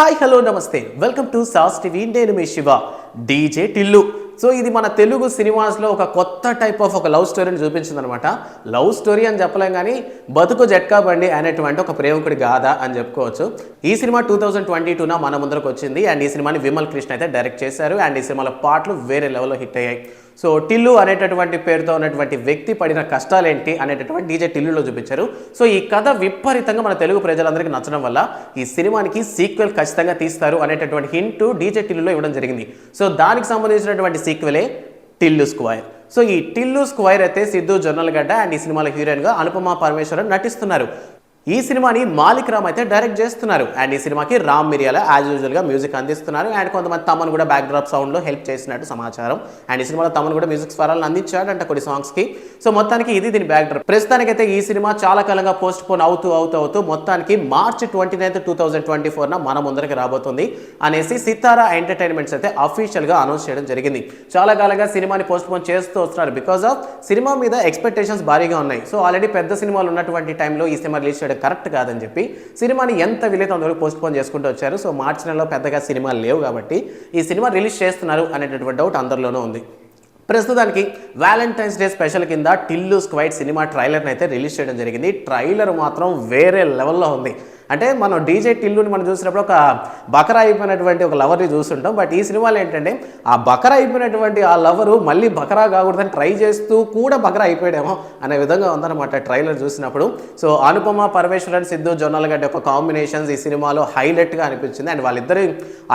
Hi hello నమస్తే welcome to sauce TV. నేను మీ Shiva. DJ Tillu. So ఇది మన తెలుగు సినిమాస్లో ఒక కొత్త టైప్ ఆఫ్ ఒక లవ్ స్టోరీని చూపించిందనమాట. లవ్ స్టోరీ అని చెప్పలేం కానీ బతుకు జట్కా బండి అనేటువంటి ఒక ప్రేమికుడి గాథ అని చెప్పుకోవచ్చు. ఈ సినిమా 2022 మన ముందరకు వచ్చింది అండ్ ఈ సినిమాని విమల్ కృష్ణ అయితే డైరెక్ట్ చేశారు అండ్ ఈ సినిమాలో పాటలు వేరే లెవెల్లో హిట్ అయ్యాయి. సో టిల్లు అనేటటువంటి పేరుతో ఉన్నటువంటి వ్యక్తి పడిన కష్టాలేంటి అనేటటువంటి డీజే టిల్లులో చూపించారు. సో ఈ కథ విపరీతంగా మన తెలుగు ప్రజలందరికీ నచ్చడం వల్ల ఈ సినిమానికి సీక్వెల్ ఖచ్చితంగా తీస్తారు అనేటటువంటి హింట్ డీజే టిల్లులో ఇవ్వడం జరిగింది. సో దానికి సంబంధించినటువంటి సీక్వెలే టిల్లు స్క్వైర్. సో ఈ టిల్లు స్క్వైర్ అయితే సిద్ధు జొన్నలగడ్డ అండ్ ఈ సినిమాలో హీరోయిన్గా అనుపమ పరమేశ్వరన్ నటిస్తున్నారు. ఈ సినిమాని మాలిక్ రామ్ అయితే డైరెక్ట్ చేస్తున్నారు అండ్ ఈ సినిమాకి రామ్ మిరియాల యాజ్ యూజువల్గా మ్యూజిక్ అందిస్తున్నారు అండ్ కొంతమంది తమను కూడా బ్యాక్ డ్రాప్ సౌండ్లో హెల్ప్ చేసినట్టు సమాచారం. అండ్ ఈ సినిమాలో తమను కూడా మ్యూజిక్ స్వరాలను అందించాడు అంటే కొన్ని సాంగ్స్కి. సో మొత్తానికి ఇది దీని బ్యాక్ డ్రాప్. ప్రస్తుతానికైతే ఈ సినిమా చాలా కాలంగా పోస్ట్ పోన్ అవుతూ మొత్తానికి మార్చి 29, 2024 మన ముందరికి రాబోతుంది అనేసి సితారా ఎంటర్టైన్మెంట్స్ అయితే అఫీషియల్గా అనౌన్స్ చేయడం జరిగింది. చాలా కాలంగా సినిమాని పోస్ట్ పోన్ చేస్తూ వస్తున్నారు బికాస్ ఆఫ్ సినిమా మీద ఎక్స్పెక్టేషన్స్ భారీగా ఉన్నాయి. సో ఆల్రెడీ పెద్ద సినిమాలు ఉన్నటువంటి టైంలో ఈ సినిమా రిలీజ్ చేయడం కరెక్ట్ కాదని చెప్పి సినిమాని ఎంత వీలైతే అంతవరకు పోస్ట్ పోన్ చేసుకుంటూ వచ్చారు. సో మార్చి నెలలో పెద్దగా సినిమాలు లేవు కాబట్టి ఈ సినిమా రిలీజ్ చేస్తున్నారు అనేటటువంటి డౌట్ అందరిలోనూ ఉంది. ప్రస్తుతానికి వ్యాలంటైన్స్ డే స్పెషల్ కింద టిల్లు స్క్వైర్ సినిమా ట్రైలర్ని అయితే రిలీజ్ చేయడం జరిగింది. ట్రైలర్ మాత్రం వేరే లెవెల్లో ఉంది. అంటే మనం డీజే టిల్లుని మనం చూసినప్పుడు ఒక బకరా అయిపోయినటువంటి ఒక లవర్ని చూస్తుంటాం. బట్ ఈ సినిమాలో ఏంటంటే ఆ బకరా అయిపోయినటువంటి ఆ లవరు మళ్ళీ బకరా కాకూడదని ట్రై చేస్తూ కూడా బకరా అయిపోయాడేమో అనే విధంగా ఉందన్నమాట ట్రైలర్ చూసినప్పుడు. సో అనుపమ పరమేశ్వరన్ సిద్ధు జొన్నలగడ్డ యొక్క కాంబినేషన్స్ ఈ సినిమాలో హైలైట్గా అనిపించింది అండ్ వాళ్ళిద్దరి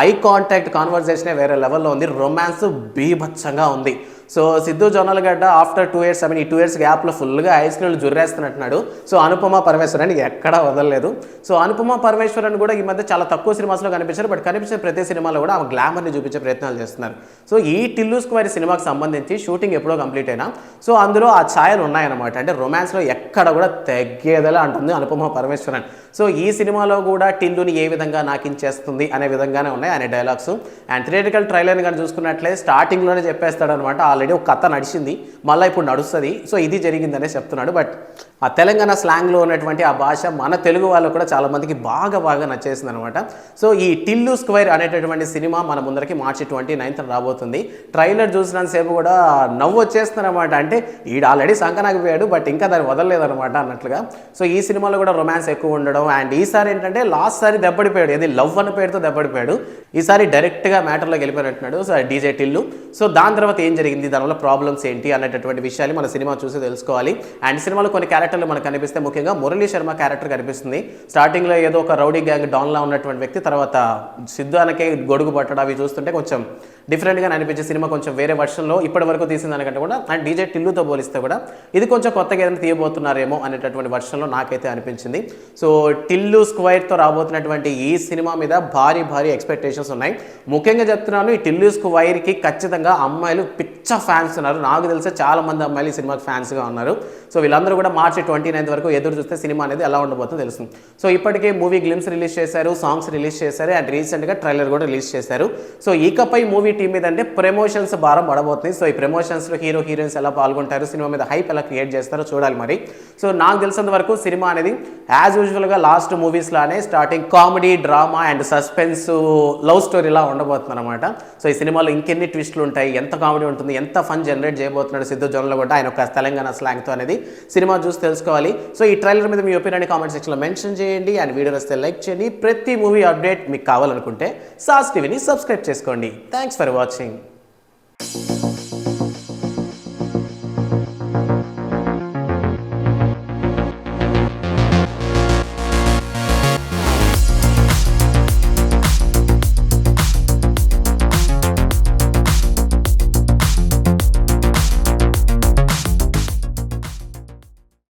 ఐ కాంటాక్ట్ కాన్వర్జేషనే వేరే లెవెల్లో ఉంది. రొమాన్స్ బీభత్సంగా ఉంది. So Siddhu Jonnalagadda after 2 years ఈ 2 years గ్యాప్లో ఫుల్గా ఐస్ క్రీమ్లు జుర్రేస్తున్నట్టున్నాడు. సో అనుపమ పరమేశ్వరన్ ఎక్కడా వదలలేదు. సో అనుపమ పరమేశ్వరన్ కూడా ఈ మధ్య చాలా తక్కువ సినిమాస్లో కనిపించారు. బట్ కనిపించిన ప్రతి సినిమాలో కూడా ఆమె గ్లామర్ని చూపించే ప్రయత్నాలు చేస్తున్నారు. సో ఈ టిల్లు స్క్వైర్ సినిమాకి సంబంధించి షూటింగ్ ఎప్పుడో కంప్లీట్ అయినా సో అందులో ఆ ఛాయలు ఉన్నాయన్నమాట. అంటే రొమాన్స్లో ఎక్కడ కూడా తగ్గేదలా అంటుంది అనుపమ పరమేశ్వరన్. సో ఈ సినిమాలో కూడా టిల్లుని ఏ విధంగా నాకించేస్తుంది అనే విధంగానే ఉన్నాయి అనే డైలాగ్స్. అండ్ థియేట్రికల్ ట్రైలర్ని కానీ చూసుకున్నట్లయితే స్టార్టింగ్లోనే చెప్పేస్తాడు అనమాట. ఆల్రెడీ ఒక కథ నడిచింది మళ్ళీ ఇప్పుడు నడుస్తుంది. సో ఇది జరిగిందనే చెప్తున్నాడు. బట్ ఆ తెలంగాణ స్లాంగ్లో ఉన్నటువంటి ఆ భాష మన తెలుగు వాళ్ళకు కూడా చాలామందికి బాగా నచ్చేసింది అనమాట. సో ఈ టిల్లు స్క్వైర్ అనేటటువంటి సినిమా మన ముందరికి మార్చి 29 రాబోతుంది. ట్రైలర్ చూసినంతసేపు కూడా నవ్వు వచ్చేస్తుంది అనమాట. అంటే ఈడు ఆల్రెడీ సంకనాగిపోయాడు బట్ ఇంకా దాన్ని వదలలేదనమాట అన్నట్లుగా. సో ఈ సినిమాలో కూడా రొమాన్స్ ఎక్కువ ఉండడం అండ్ ఈసారి ఏంటంటే లాస్ట్ సారి దెబ్బడిపోయాడు. ఏది లవ్ అన్న పేరుతో దెబ్బడిపోయాడు. ఈసారి డైరెక్ట్గా మ్యాటర్లోకి వెళ్ళిపోయినట్టున్నాడు. So DJ Tillu. సో దాని తర్వాత ఏం జరిగింది, దానివల్ల ప్రాబ్లమ్స్ ఏంటి అనేటటువంటి విషయాలు మన సినిమా చూసి తెలుసుకోవాలి. అండ్ సినిమాలో కొన్ని క్యారెక్టర్లు మనకు కనిపిస్తే ముఖ్యంగా మురళీ శర్మ క్యారెక్టర్ కనిపిస్తుంది. స్టార్టింగ్లో ఏదో ఒక రౌడీ గ్యాంగ్ డాన్లా ఉన్నటువంటి వ్యక్తి తర్వాత సిద్ధు అనకే గొడుగు పట్టడం అవి చూస్తుంటే కొంచెం డిఫరెంట్గా అనిపించే సినిమా కొంచెం వేరే వర్షన్లో ఇప్పటి వరకు తీసిన దానికంటే కూడా అండ్ డీజే టిల్లుతో పోలిస్తే కూడా ఇది కొంచెం కొత్తగా ఏదైనా తీయబోతున్నారేమో అనేటటువంటి వర్షన్లో నాకైతే అనిపించింది. సో టిల్లు స్క్వైర్తో రాబోతున్నటువంటి ఈ సినిమా మీద భారీ ఎక్స్పెక్టేషన్స్ ఉన్నాయి. ముఖ్యంగా చెప్తున్నాను ఈ టిల్లు స్క్వైర్కి ఖచ్చితంగా అమ్మాయిలు పిచ్చ ఫ్యాన్స్ ఉన్నారు. నాకు తెలిసే చాలా మంది అమ్మాయిలు ఈ సినిమాకి ఫ్యాన్స్గా ఉన్నారు. సో వీళ్ళందరూ కూడా మార్చి 29 వరకు ఎదురు చూస్తే సినిమా అనేది ఎలా ఉండబోతుందో తెలుస్తుంది. సో ఇప్పటికే మూవీ గ్లిమ్స్ రిలీజ్ చేశారు, సాంగ్స్ రిలీజ్ చేశారు అండ్ రీసెంట్గా ట్రైలర్ కూడా రిలీజ్ చేశారు. సో ఇకపై మూవీ టీం మీద అంటే ప్రమోషన్స్ భారం పడబోతుంది. సో ఈ ప్రమోషన్స్లో హీరోయిన్స్ ఎలా పాల్గొంటారు, సినిమా మీద హైప్ ఎలా క్రియేట్ చేస్తారో చూడాలి మరి. సో నాకు తెలిసినంత వరకు సినిమా అనేది యాజ్ యూజువల్గా లాస్ట్ మూవీస్ లానే starting comedy, drama and suspense love స్టోరీలా ఉండబోతుంది అనమాట. సో ఈ సినిమాలో ఇంకెన్ని ట్విస్టులు ఉంటాయి, ఎంత కామెడీ ఉంటుంది, ఎంత ఫన్ జనరేట్ చేయబోతున్నాడు సిద్ధు జొన్నలగడ్డ ఆయన ఒక తెలంగాణ స్లాంగ్తో అనేది సినిమా చూసి తెలుసుకోవాలి. సో ఈ ట్రైలర్ మీద మీ ఒపీనియన్ కామెంట్ సెక్షన్లో మెన్షన్ చేయండి అండ్ వీడియో వస్తే లైక్ చేయండి. ప్రతి మూవీ అప్డేట్ మీకు కావాలనుకుంటే సాస్ టీవీని సబ్స్క్రైబ్ చేసుకోండి. Thanks for watching.